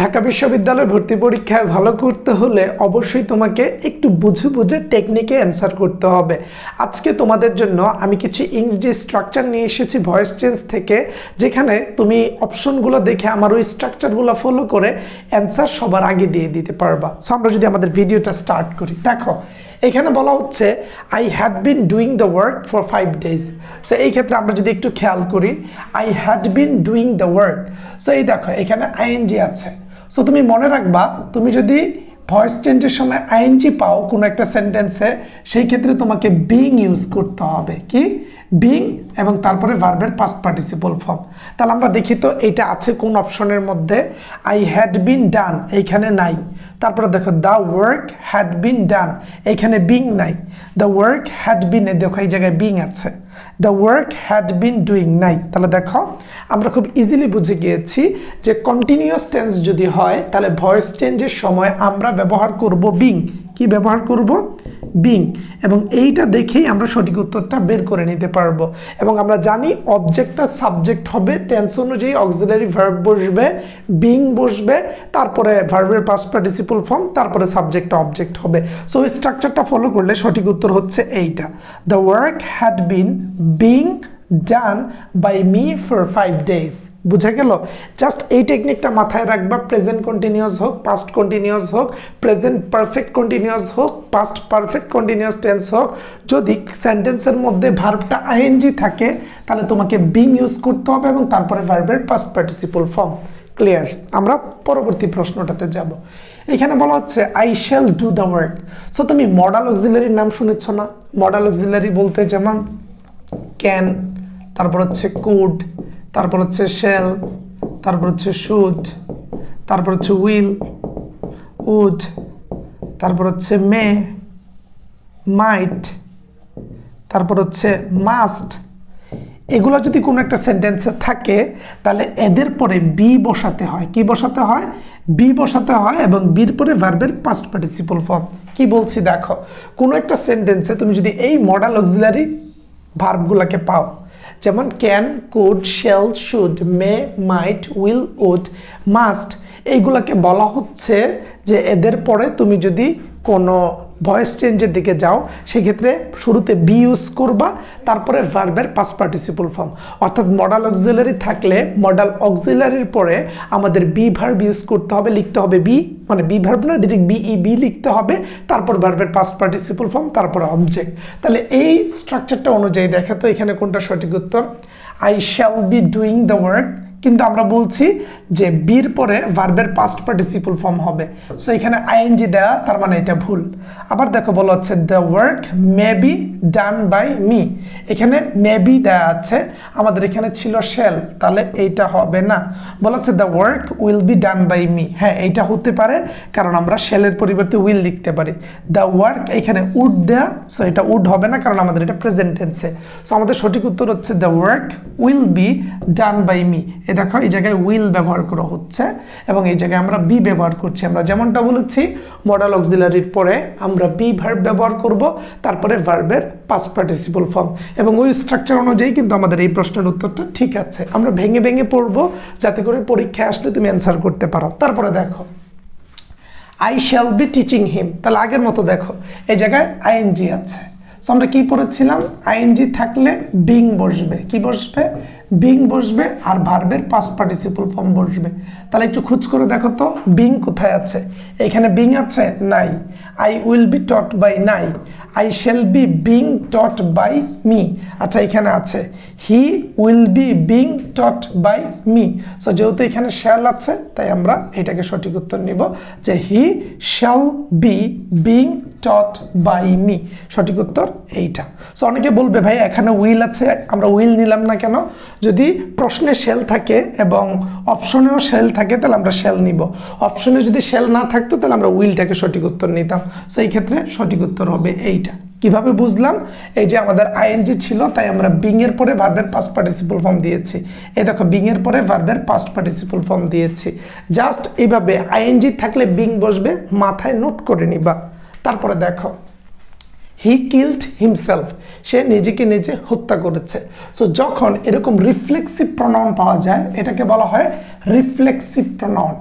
ঢাকা বিশ্ববিদ্যালয়ে ভর্তি পরীক্ষায় ভালো করতে হলে অবশ্যই তোমাকে একটু বুঝে বুঝে টেকনিকে অ্যান্সার করতে হবে। আজকে তোমাদের জন্য আমি কিছু ইংরেজি স্ট্রাকচার নিয়ে এসেছি ভয়েস চেঞ্জ থেকে, যেখানে তুমি অপশনগুলো দেখে আমার ওই স্ট্রাকচারগুলো ফলো করে অ্যান্সার সবার আগে দিয়ে দিতে পারবা। সো আমরা যদি আমাদের ভিডিওটা স্টার্ট করি, দেখো এখানে বলা হচ্ছে I had been doing the work for 5 days। So এই ক্ষেত্রে আমরা যদি একটু খেয়াল করি, I had been doing the work. So এই দেখো এখানে আইএনজি আছে। সো তুমি মনে রাখবা, তুমি যদি ভয়েস চেঞ্জের সময় আইএনজি পাও কোনো একটা সেন্টেন্সে, সেই ক্ষেত্রে তোমাকে বিং ইউজ করতে হবে। কি? বিং, এবং তারপরে ভার্বের পাস্ট পার্টিসিপল ফর্ম। তাহলে আমরা দেখি তো এটা আছে কোন অপশনের মধ্যে। আই হ্যাড বিন ডান, এইখানে নাই। তারপরে দেখো দ্য ওয়ার্ক হ্যাড বিন ডান, এইখানে বিং নাই। দ্য ওয়ার্ক হ্যাড বিন, দেখো এই জায়গায় বিং আছে। The work had been doing নাই। তাহলে দেখো আমরা খুব ইজিলি বুঝে গিয়েছি যে কন্টিনিউয়াস টেন্স যদি হয় তাহলে ভয়েস চেঞ্জের সময় আমরা ব্যবহার করব বিং। কি ব্যবহার করব? বিং। এবং এইটা দেখেই আমরা সঠিক উত্তরটা বের করে নিতে পারবো। এবং আমরা জানি অবজেক্টটা সাবজেক্ট হবে, টেন্স অনুযায়ী অক্সিলারি ভার্ব বসবে, বিং বসবে, তারপরে ভার্বের পাস্ট পার্টিসিপল ফর্ম, তারপরে সাবজেক্টটা অবজেক্ট হবে। সো এই স্ট্রাকচারটা ফলো করলে সঠিক উত্তর হচ্ছে এইটা। The work had been being done by me for 5 days। বুঝে গেল? জাস্ট এই টেকনিকটা মাথায় রাখবা। প্রেজেন্ট কন্টিনিউয়াস হোক, পাস্ট কন্টিনিউয়াস হোক, প্রেজেন্ট পারফেক্ট কন্টিনিউয়াস হোক, পাস্ট পারফেক্ট কন্টিনিউয়াস টেন্স হোক, যদি সেন্টেন্সের মধ্যে ভার্বটা আইএনজি থাকে তাহলে তোমাকে বিং ইউজ করতে হবে এবং তারপরে ভার্বের পাস্ট পার্টিসিপল ফর্ম। ক্লিয়ার? আমরা পরবর্তী প্রশ্নটাতে যাব। এখানে বলা হচ্ছে I shall do the work. So তুমি মডাল অক্সিলারির নাম শুনেছ না? মডাল অক্সিলারি বলতে যেমন ক্যান, তারপর হচ্ছে কুড, তারপর হচ্ছে শেল, তারপর হচ্ছে শুড, তারপর হচ্ছে উইল, উড, তারপর হচ্ছে মে, মাইট, তারপর হচ্ছে মাস্ট। এগুলো যদি কোনো একটা সেন্টেন্সে থাকে তাহলে এদের পরে বি বসাতে হয়। কি বসাতে হয়? বি বসাতে হয়, এবং বির পরে ভার্বের পাস্ট পার্টিসিপল ফর্ম। কি বলছি দেখো, কোনো একটা সেন্টেন্সে তুমি যদি এই মডাল অক্সিলারি ভার্বগুলোকে পাও, যেমন can, could, shall, should, may, might, will, would, must, এইগুলাকে বলা হচ্ছে যে এদের পরে তুমি যদি কোনো ভয়েস চেঞ্জের দিকে যাও সেক্ষেত্রে শুরুতে বি ইউজ করবা, তারপরে ভার্বের পাস্ট পার্টিসিপল ফর্ম। অর্থাৎ মডাল অক্সিলারি থাকলে মডাল অক্সিলারির পরে আমাদের বি ভার্ব ইউজ করতে হবে, লিখতে হবে বি, মানে বি ভার্ব না, ডিরেক্ট বি লিখতে হবে, তারপর ভার্বের পাস্ট পার্টিসিপল ফর্ম, তারপরে অবজেক্ট। তাহলে এই স্ট্রাকচারটা অনুযায়ী দেখা তো এখানে কোনটা সঠিক উত্তর? I shall be doing the work, কিন্তু আমরা বলছি যে বির পরে ভার্বের পাস্ট পার্টিসিপল ফর্ম হবে। সো এখানে আইএনজি দেওয়া, তার মানে এটা ভুল। আবার দেখো বলা হচ্ছে the work may be done by me, এখানে মে বি দেওয়া আছে, আমাদের এখানে ছিল শেল, তাহলে এইটা হবে না। বলা হচ্ছে the work will be done by me, হ্যাঁ এইটা হতে পারে, কারণ আমরা শেলের পরিবর্তে উইল লিখতে পারি। দ্য ওয়ার্ক এখানে উড দেয়া, সো এটা উড হবে না, কারণ আমাদের এটা প্রেজেন্ট টেন্সে। সো আমাদের সঠিক উত্তর হচ্ছে the work will be done by me. দেখো এই জায়গায় উইল ব্যবহার করা হচ্ছে এবং এই জায়গায় আমরা বি ব্যবহার করছি। আমরা যেমনটা বলেছি মডাল অক্সিলারির পরে আমরা বি ভার্ব ব্যবহার করব, তারপরে ভার্বের পাস্ট পার্টিসিপল ফর্ম, এবং ওই স্ট্রাকচার অনুযায়ী কিন্তু আমাদের এই প্রশ্নের উত্তরটা ঠিক আছে। আমরা ভেঙে ভেঙে পড়বো যাতে করে পরীক্ষায় আসলে তুমি অ্যান্সার করতে পারো। তারপরে দেখো আই শ্যাল বি টিচিং হিম, তাহলে আগের মতো দেখো এই জায়গায় আইএনজি আছে। সো আমরা কি পড়েছিলাম? আইএনজি থাকলে বিং বসবে। কি বসবে? বিং বসবে, আর ভার্বের পাস্ট পার্টিসিপল ফর্ম বসবে। তাহলে একটু খোঁজ করে দেখো তো বিং কোথায় আছে। এখানে বিং আছে? নাই। I will be taught by নাই। I shall be being taught by me, আচ্ছা এখানে আছে। He will be being taught by me. So যেহেতু এখানে শ্যাল আছে তাই আমরা এটাকে সঠিক উত্তর নিব যে he shall be being taught by me. সঠিক উত্তর এইটা। সো অনেকে বলবে ভাই এখানে উইল আছে, আমরা উইল নিলাম না কেন? যদি প্রশ্নে শেল থাকে এবং অপশনেও শেল থাকে তাহলে আমরা শেল নিব। অপশনে যদি শেল না থাকতো তাহলে আমরা উইলটাকে সঠিক উত্তর নিতাম। সো এই ক্ষেত্রে সঠিক উত্তর হবে এইটা। কিভাবে বুঝলাম? এই যে আমাদের আইএনজি ছিল তাই আমরা বিং এর পরে ভার্বের পাস্ট পার্টিসিপল ফর্ম দিয়েছি। এই দেখো বিং এর পরে ভার্বের পাস্ট পার্টিসিপল ফর্ম দিয়েছি। জাস্ট এইভাবে আইএনজি থাকলে বিং বসবে, মাথায় নোট করে নিবা। তারপরে দেখো হি কিল্ড হিমসেলফ, সে নিজেকে নিজে হত্যা করেছে। সো যখন এরকম রিফ্লেক্সিভ প্রনাউন পাওয়া যায় এটাকে বলা হয় রিফ্লেক্সিভ প্রনাউন।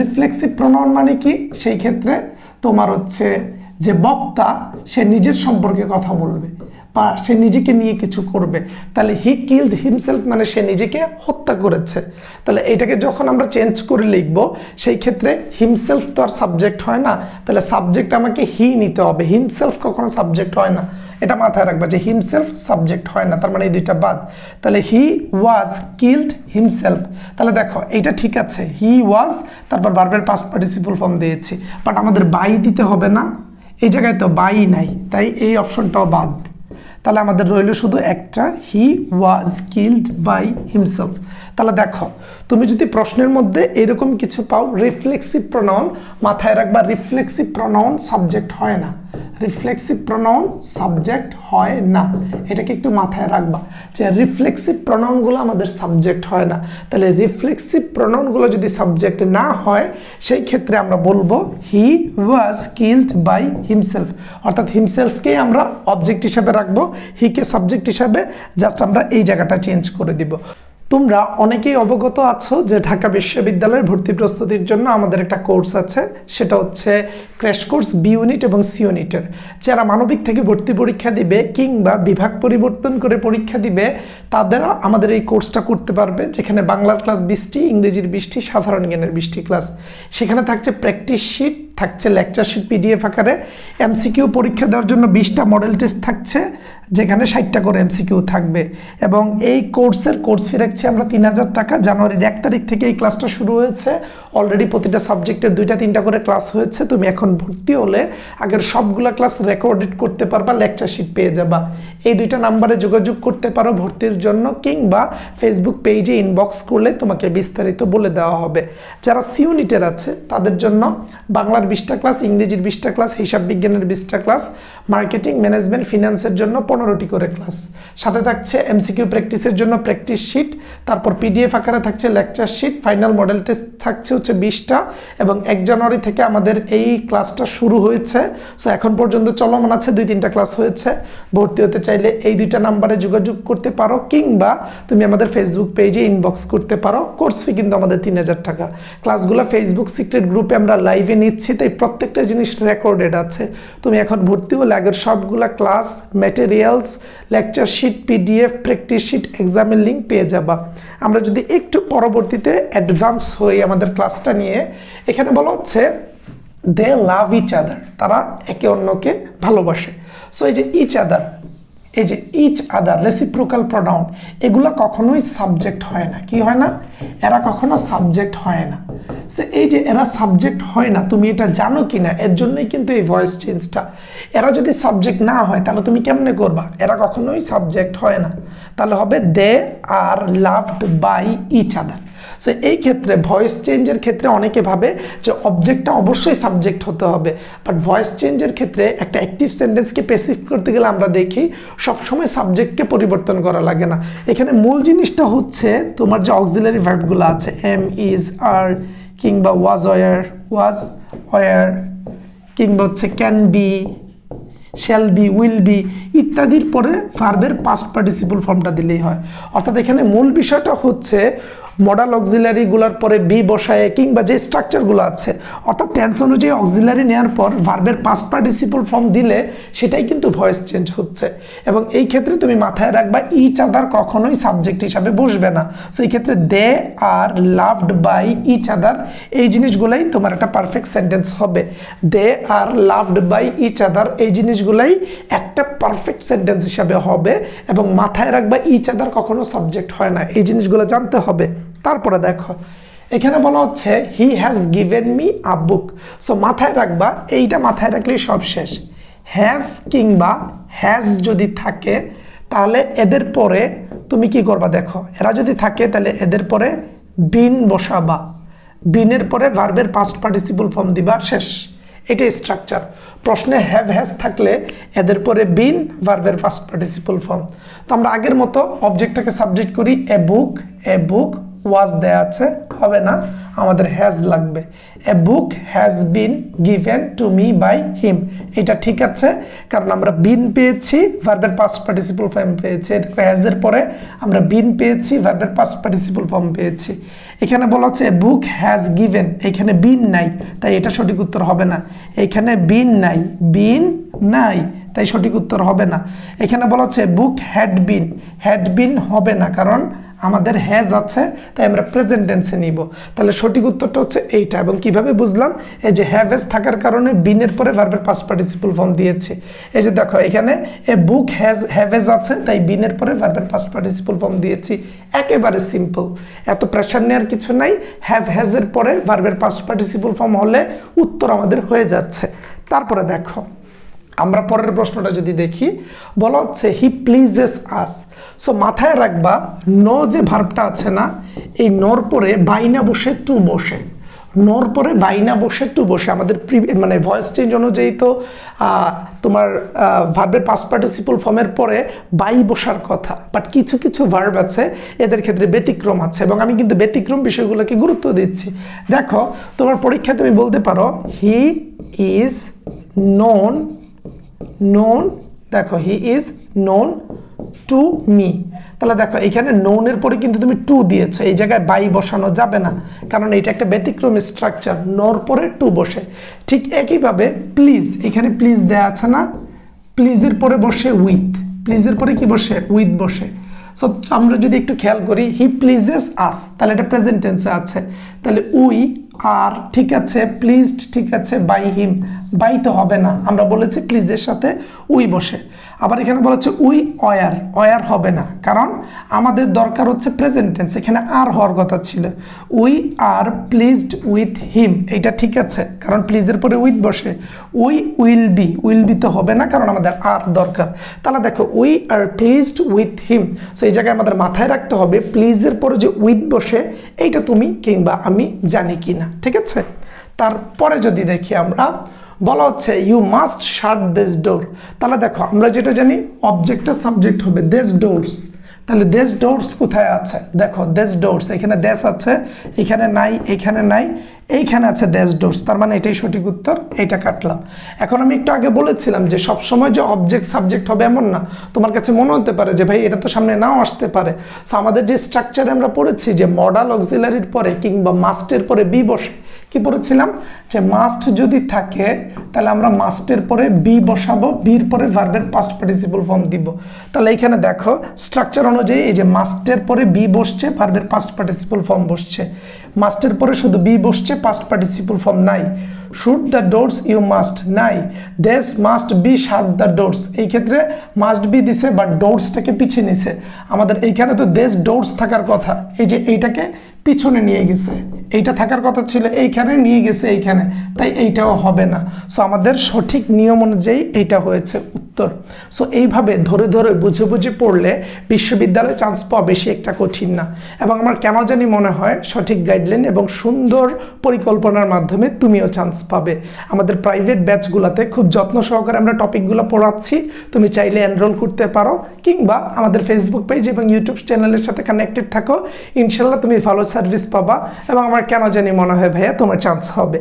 রিফ্লেক্সিভ প্রোনাউন মানে কি, সেই ক্ষেত্রে তোমার হচ্ছে যে বক্তা সে নিজের সম্পর্কে কথা বলবে বা সে নিজেকে নিয়ে কিছু করবে, তাহলে হি কিলড হিমসেলফ মানে সে নিজেকে হত্যা করেছে। তাহলে এটাকে যখন আমরা চেঞ্জ করে লিখব সেই ক্ষেত্রে হিমসেলফ তো আর সাবজেক্ট হয় না, তাহলে সাবজেক্ট আমাকে হি নিতে হবে, হিমসেলফ কখনো সাবজেক্ট হয় না, এটা মাথায় রাখবা যে হিমসেলফ সাবজেক্ট হয় না, তার মানে এই দুইটা বাদ। তাহলে হি ওয়াজ কিলড হিমসেলফ, তাহলে দেখো এইটা ঠিক আছে, হি ওয়াজ তারপর ভার্বের পাস্ট পার্টিসিপল ফর্ম দিয়েছি, বাট আমাদের বাই দিতে হবে না, এই জায়গায় তো বাই নাই, তাই এই অপশনটাও বাদ। তাহলে আমাদের রইল শুধু একটা, হি ওয়াজ কিলড বাই হিমসেলফ। তাহলে দেখো তুমি যদি প্রশ্নের মধ্যে এরকম কিছু পাও রিফ্লেক্সিভ প্রোনাউন, মাথায় রাখবা রিফ্লেক্সিভ প্রোনাউন সাবজেক্ট হয় না, রিফ্লেক্সিভ প্রোনাউন সাবজেক্ট হয় না, এটাকে একটু মাথায় রাখবা যে রিফ্লেক্সিভ প্রোনাউনগুলো আমাদের সাবজেক্ট হয় না। তাহলে রিফ্লেক্সিভ প্রোনাউনগুলো যদি সাবজেক্ট না হয় সেই ক্ষেত্রে আমরা বলবো হি ওয়াজ কিলড বাই হিমসেলফ, অর্থাৎ হিমসেলফকেই আমরা অবজেক্ট হিসাবে রাখবো, হিকে সাবজেক্ট হিসাবে জাস্ট আমরা এই জায়গাটা চেঞ্জ করে দিব। তোমরা অনেকেই অবগত আছো যে ঢাকা বিশ্ববিদ্যালয়ের ভর্তি প্রস্তুতির জন্য আমাদের একটা কোর্স আছে, সেটা হচ্ছে ক্র্যাশ কোর্স বি ইউনিট এবং সি ইউনিটের। যারা মানবিক থেকে ভর্তি পরীক্ষা দিবে কিংবা বিভাগ পরিবর্তন করে পরীক্ষা দিবে তাদের আমাদের এই কোর্সটা করতে পারবে, যেখানে বাংলার ক্লাস 20টি, ইংরেজির 20টি, সাধারণ জ্ঞানের 20টি ক্লাস, সেখানে থাকছে প্র্যাকটিস শিট, থাকছে লেকচার শিট পিডিএফ আকারে, এমসিকিউ পরীক্ষা দেওয়ার জন্য 20টা মডেল টেস্ট থাকছে যেখানে 60টা করে এমসিকিউ থাকবে, এবং এই কোর্সের কোর্স ফি রাখছি আমরা 3000 টাকা। জানুয়ারির 1 তারিখ থেকে এই ক্লাসটা শুরু হয়েছে, অলরেডি প্রতিটা সাবজেক্টের 2-3টা করে ক্লাস হয়েছে। তুমি এখন ভর্তি হলে আগের সবগুলা ক্লাস রেকর্ডেড করতে পারবা, লেকচার শিট পেয়ে যাবা। এই 2টা নাম্বারে যোগাযোগ করতে পারো ভর্তির জন্য, কিংবা ফেসবুক পেজে ইনবক্স করলে তোমাকে বিস্তারিত বলে দেওয়া হবে। যারা সি ইউনিটের আছে তাদের জন্য বাংলার 20টা ক্লাস, ইংরেজির 20টা ক্লাস, হিসাব বিজ্ঞানের 20টা ক্লাস, মার্কেটিং, ম্যানেজমেন্ট, ফিনান্সের জন্য 15টি করে ক্লাস, সাথে থাকছে এমসিকিউ প্র্যাকটিসের জন্য প্র্যাকটিস শিট, তারপর পিডিএফ আকারে থাকছে lecture sheet, final model test থাকছে হচ্ছে 20টা, এবং 1 জানুয়ারি থেকে আমাদের এই ক্লাসটা শুরু হয়েছে। সো এখন পর্যন্ত চলমান আছে, 2-3টা ক্লাস হয়েছে। ভর্তি হতে চাইলে এই 2টা নাম্বারে যোগাযোগ করতে পারো, কিংবা তুমি আমাদের ফেসবুক পেজে ইনবক্স করতে পারো। কোর্স ফি কিন্তু আমাদের 3000 টাকা। ক্লাসগুলো ফেসবুক সিক্রেট গ্রুপে আমরা লাইভে নিচ্ছি, তাই প্রত্যেকটা জিনিস রেকর্ডেড আছে। তুমি এখন ভর্তি হলে আগের সবগুলা class, materials, lecture sheet, PDF, practice sheet, এক্সামের লিঙ্ক পেয়ে যাবা। আমরা যদি একটু পরবর্তীতে অ্যাডভান্স হই আমাদের ক্লাসটা নিয়ে, এখানে বলা হচ্ছে দে লাভ ইচ আদার, তারা একে অন্যকে ভালোবাসে। সো এই যে ইচ আদার, এই যে ইচ আদার রেসিপ্রোকাল প্রোনাউন, এগুলো কখনোই সাবজেক্ট হয় না। কি হয় না? এরা কখনো সাবজেক্ট হয় না। সো এই যে এরা সাবজেক্ট হয় না, তুমি এটা জানো কি না, এর জন্যই কিন্তু এই ভয়েস চেঞ্জটা। এরা যদি সাবজেক্ট না হয় তাহলে তুমি কেমনে করবা? এরা কখনোই সাবজেক্ট হয় না, তাহলে হবে they are loved by each other. So এই ক্ষেত্রে ভয়েস চেঞ্জের ক্ষেত্রে অনেকে ভাবে যে অবজেক্টটা অবশ্যই সাবজেক্ট হতে হবে, বাট ভয়েস চেঞ্জের ক্ষেত্রে একটা অ্যাক্টিভ সেন্টেন্সকে প্যাসিভ করতে গেলে আমরা দেখি সবসময় সাবজেক্টকে পরিবর্তন করা লাগে না। এখানে মূল জিনিসটা হচ্ছে তোমার যে অক্সিলারি ভার্বগুলো আছে, এম, ইজ, আর, কিংবা ওয়াজ ওয়ার, কিংবা হচ্ছে can be, shall be, will be ইত্যাদির পরে ভার্বের পাস্ট পার্টিসিপল ফর্মটা দিলেই হয়। অর্থাৎ এখানে মূল বিষয়টা হচ্ছে মডাল অক্সিলারিগুলোর পরে বি বসায়, কিংবা যে স্ট্রাকচারগুলো আছে, অর্থাৎ টেন্স অনুযায়ী অক্সিলারি নেওয়ার পর ভার্বের পাস্ট পার্টিসিপল ফর্ম দিলে সেটাই কিন্তু ভয়েস চেঞ্জ হচ্ছে। এবং এই ক্ষেত্রে তুমি মাথায় রাখবা ইচ আদার কখনোই সাবজেক্ট হিসাবে বসবে না। সো এই ক্ষেত্রে দে আর লাভড বাই ইচ আদার, এই জিনিসগুলাই তোমার একটা পারফেক্ট সেন্টেন্স হবে। They are loved by each আদার, এই জিনিসগুলাই একটা পারফেক্ট সেন্টেন্স হিসাবে হবে। এবং মাথায় রাখবা ইচ আদার কখনো সাবজেক্ট হয় না, এই জিনিসগুলো জানতে হবে। তারপরে দেখো এখানে বলা হচ্ছে he has given me a book. So মাথায় রাখবা, এইটা মাথায় রাখলেই সব শেষ। হ্যাভ কিংবা হ্যাজ যদি থাকে তাহলে এদের পরে তুমি কি করবা? দেখো এরা যদি থাকে তাহলে এদের পরে বিন বসাবা, বিনের পরে ভার্বের পাস্ট পার্টিসিপল ফর্ম দিবা, শেষ। এটাই স্ট্রাকচার। প্রশ্নে হ্যাভ হ্যাজ থাকলে এদের পরে বিন, ভার্বের পাস্ট পার্টিসিপল ফর্ম। তো আমরা আগের মতো অবজেক্টটাকে সাবজেক্ট করি, এ বুক ওয়াজ দেয়া আছে, হবে না, আমাদের হ্যাজ লাগবে। A book has been given to me by him, এটা ঠিক আছে, কারণ আমরা বিন পেয়েছি, ভার্বের পাস্ট পার্টিসিপল ফর্ম পেয়েছি। দেখো হ্যাজের পরে আমরা বিন পেয়েছি, ভার্বের পাস্ট পার্টিসিপল ফর্ম পেয়েছি। এখানে বলা হচ্ছে এ বুক হ্যাজ গিভেন, এখানে বিন নাই, তাই এটা সঠিক উত্তর হবে না। এখানে বিন নাই, বিন নাই, তাই সঠিক উত্তর হবে না। এখানে বলা হচ্ছে বুক হ্যাড বিন হবে না, কারণ আমাদের হ্যাজ আছে, তাই আমরা প্রেজেন্ট টেন্সে নিব। তাহলে সঠিক উত্তরটা হচ্ছে এইটা। এবং কিভাবে বুঝলাম, এই যে হ্যাভেজ থাকার কারণে বিনের পরে ভার্বের পাস্ট পার্টিসিপল ফর্ম দিয়েছি। এই যে দেখো এখানে এ বুক হ্যাভেজ আছে, তাই বিনের পরে ভার্বের পাস্ট পার্টিসিপল ফর্ম দিয়েছি। একেবারে সিম্পল, এত প্রেশার নেওয়ার কিছু নাই। হ্যাজের পরে ভার্বের পাস্ট পার্টিসিপল ফর্ম হলে উত্তর আমাদের হয়ে যাচ্ছে। তারপরে দেখো আমরা পরের প্রশ্নটা যদি দেখি, বলা হচ্ছে হি প্লিজেস আস। সো মাথায় রাখবা, নো যে ভার্বটা আছে না, এই নোর পরে বাইনা বসে টু বসে, নোর পরে বাইনা বসে টু বসে। আমাদের মানে ভয়েস চেঞ্জ অনুযায়ী তো তোমার ভার্বের পাস্ট পার্টিসিপল ফর্মের পরে বাই বসার কথা, বাট কিছু কিছু ভার্ব আছে এদের ক্ষেত্রে ব্যতিক্রম আছে, এবং আমি কিন্তু ব্যতিক্রম বিষয়গুলোকে গুরুত্ব দিচ্ছি। দেখো তোমার পরীক্ষায় তুমি বলতে পারো হি ইজ নোন, দেখো he is known to me. তাহলে দেখো এখানে নোনের পরে কিন্তু তুমি টু দিয়েছো, এই জায়গায় বাই বসানো যাবে না, কারণ এটা একটা ব্যতিক্রমী স্ট্রাকচার, নোর পরে টু বসে। ঠিক একইভাবে প্লিজ, এখানে প্লিজ দেয়া আছে না, প্লিজের পরে বসে উইথ, প্লিজের পরে কি বসে, উইথ বসে। সো আমরা যদি একটু খেয়াল করি, হি প্লিজেস আস, তাহলে এটা প্রেজেন্ট টেন্সে আছে, তাহলে উই আর ঠিক আছে, প্লিজড ঠিক আছে, বাই হিম, বাই তো হবে না, আমরা বলেছি প্লিজের সাথে উই বসে। আবার এখানে বলা হচ্ছে উই অয়ার হবে না, কারণ আমাদের দরকার হচ্ছে প্রেজেন্ট টেন্স, এখানে আর হওয়ার কথা ছিল। We are pleased with him, এটা ঠিক আছে, কারণ প্লিজের পরে উইথ বসে। উই উইল বি তো হবে না, কারণ আমাদের আর দরকার। তাহলে দেখো we are pleased with him. So এই জায়গায় আমাদের মাথায় রাখতে হবে প্লিজের পরে যে উইথ বসে, এইটা তুমি কিংবা আমি জানি কি না, ঠিক আছে। তারপরে যদি দেখি আমরা, বলা হচ্ছে you must shut this door. তাহলে দেখো আমরা যেটা জানি অবজেক্টটা সাবজেক্ট হবে দিস ডোরস, তাহলে দিস ডোরস কোথায় আছে, দেখো দিস ডোরস, এখানে দেশ আছে, এখানে নাই, এখানে নাই, এইখানে আছে দেশ ডোরস, তার মানে এটাই সঠিক উত্তর, এইটা কাটলাম। এখন আমি একটু আগে বলেছিলাম যে সবসময় যে অবজেক্ট সাবজেক্ট হবে এমন না, তোমার কাছে মনে হতে পারে যে ভাই এটা তো সামনে নাও আসতে পারে। সো আমাদের যে স্ট্রাকচারে আমরা পড়েছি যে মডাল অক্সিলারির পরে কিংবা মাস্টের পরে বি বসে, কি পড়েছিলাম যে মাস্ট যদি থাকে তাহলে আমরা মাস্টের পরে বি বসাবো, বির পরে ভার্বের পাস্ট পার্টিসিপল ফর্ম দিব। তাহলে এখানে দেখো স্ট্রাকচার অনুযায়ী এই যে মাস্টের পরে বি বসছে, ভার্বের পাস্ট পার্টিসিপল ফর্ম বসছে, মাস্টের পরে শুধু বি বসছে, পাস্ট পার্টিসিপল ফর্ম নাই। Shut the doors you must নাই, these must be shut the doors, এই ক্ষেত্রে মাস্ট বি দিছে বাট ডোরসটাকে পিছিয়ে নিছে। আমাদের এইখানে তো দেস ডোরস থাকার কথা, এই যে এইটাকে পিছনে নিয়ে গেছে, এইটা থাকার কথা ছিল এইখানে, নিয়ে গেছে এইখানে, তাই এইটাও হবে না। সো আমাদের সঠিক নিয়ম অনুযায়ী এইটা হয়েছে উত্তর। সো এইভাবে ধরে ধরে বুঝে বুঝে পড়লে বিশ্ববিদ্যালয়ে চান্স পাওয়া বেশি একটা কঠিন না। এবং আমার কেন জানি মনে হয় সঠিক গাইডলাইন এবং সুন্দর পরিকল্পনার মাধ্যমে তুমিও চান্স পাবে। আমাদের প্রাইভেট ব্যাচগুলোতে খুব যত্ন সহকারে আমরা টপিকগুলো পড়াচ্ছি, তুমি চাইলে এনরোল করতে পারো, কিংবা আমাদের ফেসবুক পেজ এবং ইউটিউব চ্যানেলের সাথে কানেক্টেড থাকো, ইনশাল্লাহ তুমি ভালো সার্ভিস পাবা। এবং আমার কেন জানি মনে হয় ভাইয়া তোমার চান্স হবে।